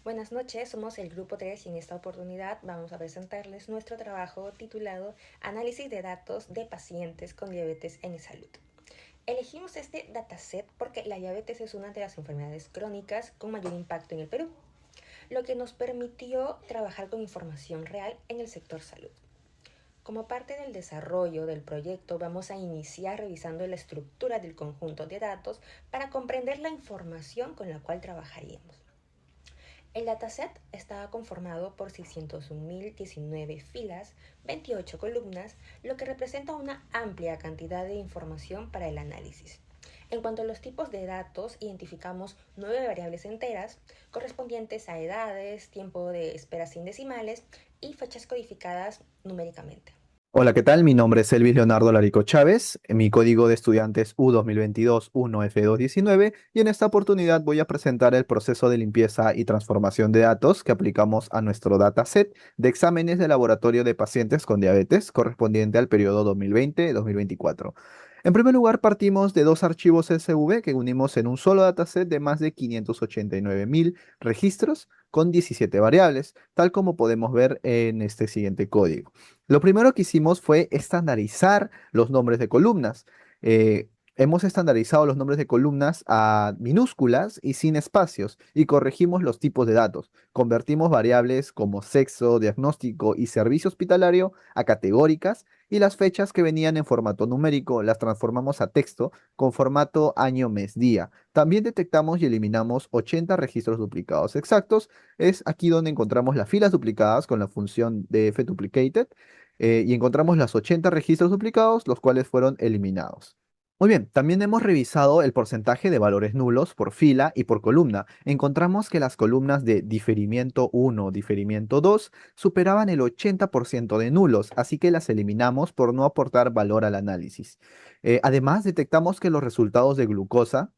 Buenas noches, somos el grupo 3 y en esta oportunidad vamos a presentarles nuestro trabajo titulado Análisis de datos de pacientes con diabetes en salud. Elegimos este dataset porque la diabetes es una de las enfermedades crónicas con mayor impacto en el Perú, lo que nos permitió trabajar con información real en el sector salud. Como parte del desarrollo del proyecto, vamos a iniciar revisando la estructura del conjunto de datos para comprender la información con la cual trabajaríamos. El dataset estaba conformado por 601.019 filas, 28 columnas, lo que representa una amplia cantidad de información para el análisis. En cuanto a los tipos de datos, identificamos 9 variables enteras correspondientes a edades, tiempo de espera sin decimales y fechas codificadas numéricamente. Hola, ¿qué tal? Mi nombre es Elvis Leonardo Larico Chávez. Mi código de estudiante es U2022-1F219 y en esta oportunidad voy a presentar el proceso de limpieza y transformación de datos que aplicamos a nuestro dataset de exámenes de laboratorio de pacientes con diabetes correspondiente al periodo 2020-2024. En primer lugar, partimos de dos archivos SV que unimos en un solo dataset de más de 589.000 registros con 17 variables, tal como podemos ver en este siguiente código. Lo primero que hicimos fue estandarizar los nombres de columnas. Hemos estandarizado los nombres de columnas a minúsculas y sin espacios y corregimos los tipos de datos. Convertimos variables como sexo, diagnóstico y servicio hospitalario a categóricas y las fechas que venían en formato numérico las transformamos a texto con formato año, mes, día. También detectamos y eliminamos 80 registros duplicados exactos. Es aquí donde encontramos las filas duplicadas con la función de fduplicated y encontramos las 80 registros duplicados, los cuales fueron eliminados. Muy bien, también hemos revisado el porcentaje de valores nulos por fila y por columna. Encontramos que las columnas de diferimiento 1, diferimiento 2 superaban el 80% de nulos, así que las eliminamos por no aportar valor al análisis. Además, detectamos que los resultados de glucosa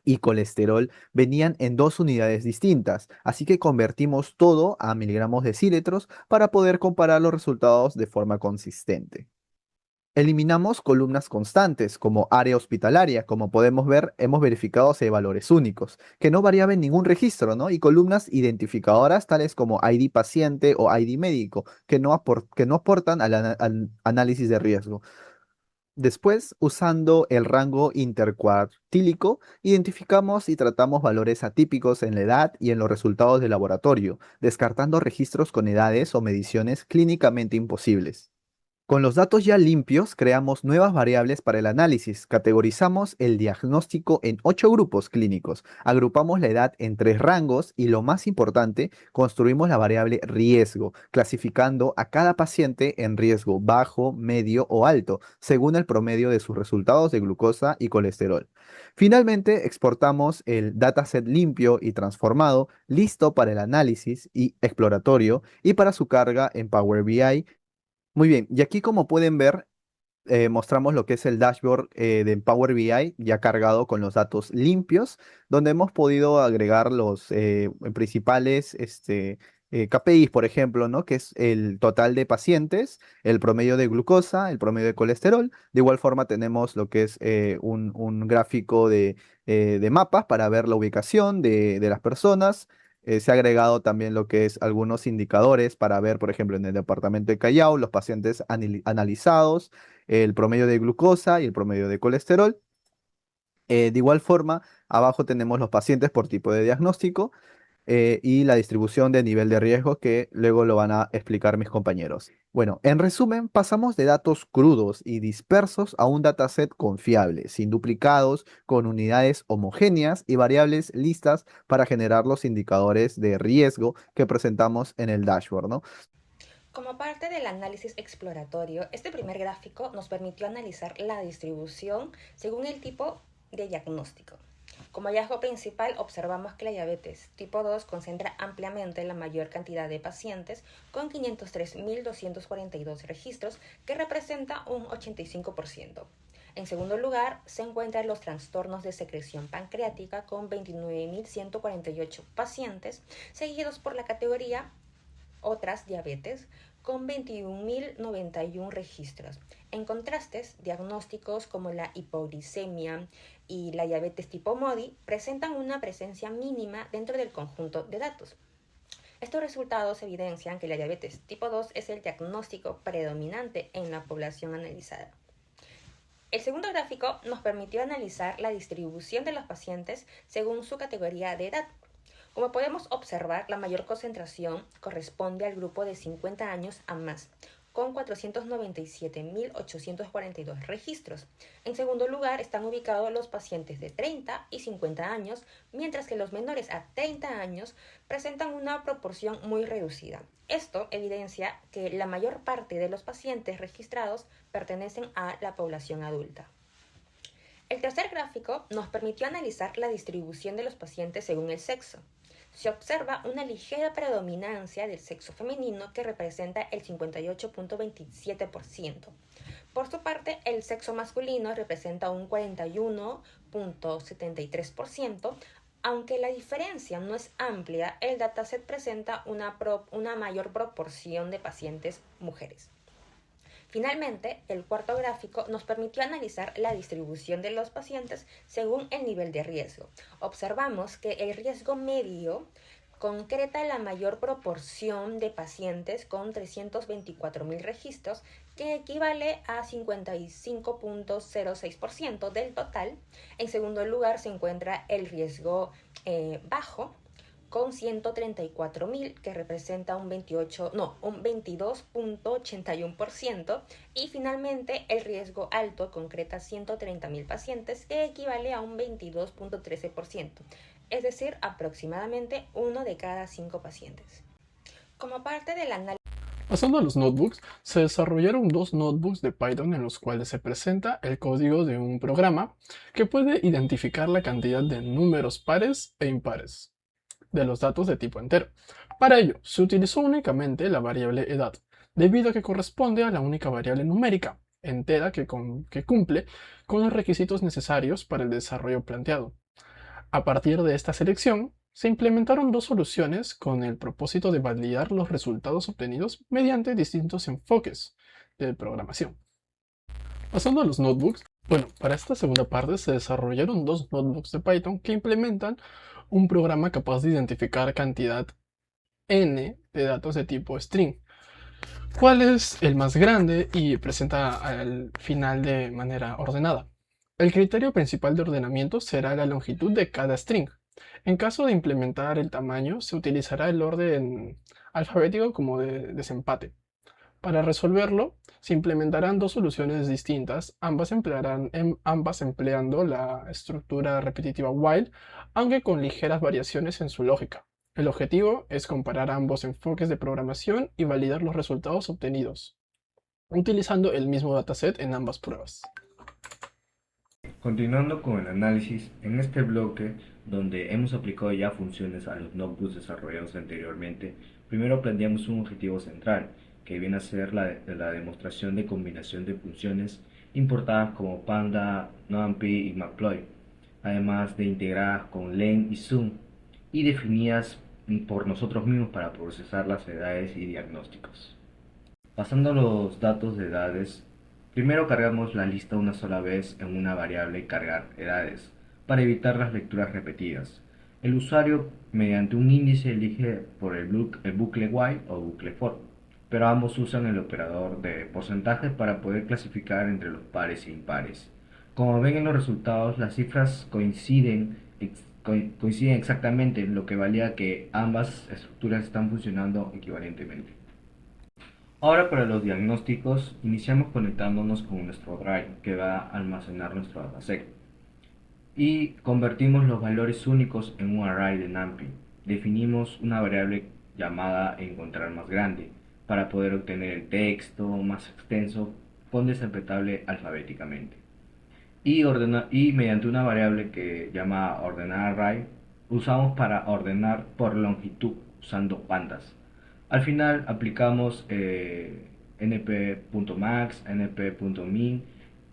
y colesterol venían en dos unidades distintas, así que convertimos todo a miligramos decilitros para poder comparar los resultados de forma consistente. Eliminamos columnas constantes como área hospitalaria. Como podemos ver, hemos verificado si hay valores únicos, que no variaban en ningún registro, ¿no? Y columnas identificadoras tales como ID paciente o ID médico, que no aportan al análisis de riesgo. Después, usando el rango intercuartílico, identificamos y tratamos valores atípicos en la edad y en los resultados de laboratorio, descartando registros con edades o mediciones clínicamente imposibles. Con los datos ya limpios, creamos nuevas variables para el análisis. Categorizamos el diagnóstico en 8 grupos clínicos. Agrupamos la edad en 3 rangos y lo más importante, construimos la variable riesgo, clasificando a cada paciente en riesgo bajo, medio o alto, según el promedio de sus resultados de glucosa y colesterol. Finalmente, exportamos el dataset limpio y transformado, listo para el análisis y exploratorio y para su carga en Power BI. Muy bien, y aquí como pueden ver, mostramos lo que es el dashboard de Power BI ya cargado con los datos limpios, donde hemos podido agregar los principales KPIs, por ejemplo, ¿no? Que es el total de pacientes, el promedio de glucosa, el promedio de colesterol. De igual forma tenemos lo que es un gráfico de mapas para ver la ubicación de las personas. Se ha agregado también lo que es algunos indicadores para ver, por ejemplo, en el departamento de Callao, los pacientes analizados, el promedio de glucosa y el promedio de colesterol. De igual forma, abajo tenemos los pacientes por tipo de diagnóstico y la distribución de nivel de riesgo que luego lo van a explicar mis compañeros. Bueno, en resumen, pasamos de datos crudos y dispersos a un dataset confiable, sin duplicados, con unidades homogéneas y variables listas para generar los indicadores de riesgo que presentamos en el dashboard, ¿no? Como parte del análisis exploratorio, este primer gráfico nos permitió analizar la distribución según el tipo de diagnóstico. Como hallazgo principal, observamos que la diabetes tipo 2 concentra ampliamente la mayor cantidad de pacientes, con 503.242 registros, que representa un 85%. En segundo lugar, se encuentran los trastornos de secreción pancreática con 29.148 pacientes, seguidos por la categoría otras diabetes con 21.091 registros. En contrastes, diagnósticos como la hipoglicemia y la diabetes tipo MODY presentan una presencia mínima dentro del conjunto de datos. Estos resultados evidencian que la diabetes tipo 2 es el diagnóstico predominante en la población analizada. El segundo gráfico nos permitió analizar la distribución de los pacientes según su categoría de edad. Como podemos observar, la mayor concentración corresponde al grupo de 50 años a más, con 497.842 registros. En segundo lugar están ubicados los pacientes de 30 y 50 años, mientras que los menores a 30 años presentan una proporción muy reducida. Esto evidencia que la mayor parte de los pacientes registrados pertenecen a la población adulta. El tercer gráfico nos permitió analizar la distribución de los pacientes según el sexo. Se observa una ligera predominancia del sexo femenino que representa el 58.27%. Por su parte, el sexo masculino representa un 41.73%. Aunque la diferencia no es amplia, el dataset presenta una mayor proporción de pacientes mujeres. Finalmente, el cuarto gráfico nos permitió analizar la distribución de los pacientes según el nivel de riesgo. Observamos que el riesgo medio concreta la mayor proporción de pacientes con 324.000 registros, que equivale a 55.06% del total. En segundo lugar se encuentra el riesgo bajo, con 134.000, que representa un 22.81%, y finalmente el riesgo alto concreta 130.000 pacientes, que equivale a un 22.13%, es decir, aproximadamente 1 de cada 5 pacientes. Como parte del análisis. Pasando a los notebooks, se desarrollaron dos notebooks de Python en los cuales se presenta el código de un programa que puede identificar la cantidad de números pares e impares de los datos de tipo entero. Para ello, se utilizó únicamente la variable edad, debido a que corresponde a la única variable numérica entera que cumple con los requisitos necesarios para el desarrollo planteado. A partir de esta selección, se implementaron dos soluciones con el propósito de validar los resultados obtenidos mediante distintos enfoques de programación. Pasando a los notebooks, para esta segunda parte se desarrollaron dos notebooks de Python que implementan un programa capaz de identificar cantidad n de datos de tipo string, cuál es el más grande y presenta al final de manera ordenada. El criterio principal de ordenamiento será la longitud de cada string. En caso de implementar el tamaño, se utilizará el orden alfabético como de desempate. Para resolverlo, se implementarán dos soluciones distintas, ambas empleando la estructura repetitiva while, aunque con ligeras variaciones en su lógica. El objetivo es comparar ambos enfoques de programación y validar los resultados obtenidos, utilizando el mismo dataset en ambas pruebas. Continuando con el análisis, en este bloque, donde hemos aplicado ya funciones a los notebooks desarrollados anteriormente, primero planteamos un objetivo central, que viene a ser la demostración de combinación de funciones importadas como Panda, NumPy y Matplotlib, además de integradas con len y zoom, y definidas por nosotros mismos para procesar las edades y diagnósticos. Pasando a los datos de edades, primero cargamos la lista una sola vez en una variable cargar edades, para evitar las lecturas repetidas. El usuario, mediante un índice, elige por el bucle while o bucle for, pero ambos usan el operador de porcentaje para poder clasificar entre los pares e impares. Como ven en los resultados, las cifras coinciden exactamente, lo que valida que ambas estructuras están funcionando equivalentemente. Ahora, para los diagnósticos, iniciamos conectándonos con nuestro drive que va a almacenar nuestro dataset, y convertimos los valores únicos en un array de NumPy. Definimos una variable llamada encontrar más grande para poder obtener el texto más extenso con desempatable alfabéticamente, y mediante una variable que llama ordenar array usamos para ordenar por longitud usando pandas. Al final aplicamos np.max, np.min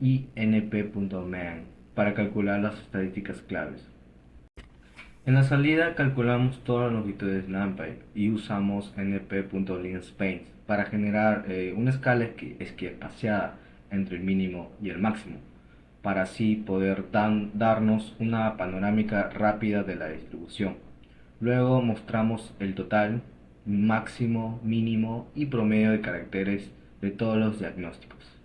y np.man para calcular las estadísticas claves. En la salida calculamos todas las longitudes NumPy y usamos np.linspace para generar una escala espaciada entre el mínimo y el máximo, para así poder darnos una panorámica rápida de la distribución. Luego mostramos el total máximo, mínimo y promedio de caracteres de todos los diagnósticos.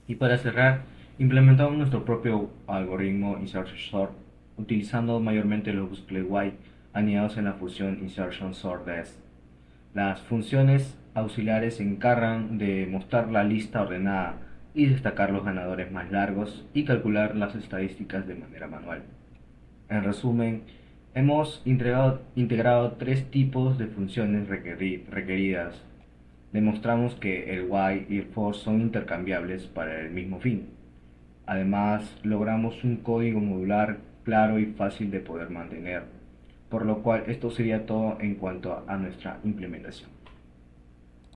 Y para cerrar, implementamos nuestro propio algoritmo Insertion Sort, utilizando mayormente los buscply anidados en la función Insertion Sort Desc. Las funciones auxiliares se encargan de mostrar la lista ordenada y destacar los ganadores más largos y calcular las estadísticas de manera manual. En resumen, hemos integrado tres tipos de funciones requeridas. Demostramos que el while y el for son intercambiables para el mismo fin. Además, logramos un código modular claro y fácil de poder mantener, por lo cual esto sería todo en cuanto a nuestra implementación.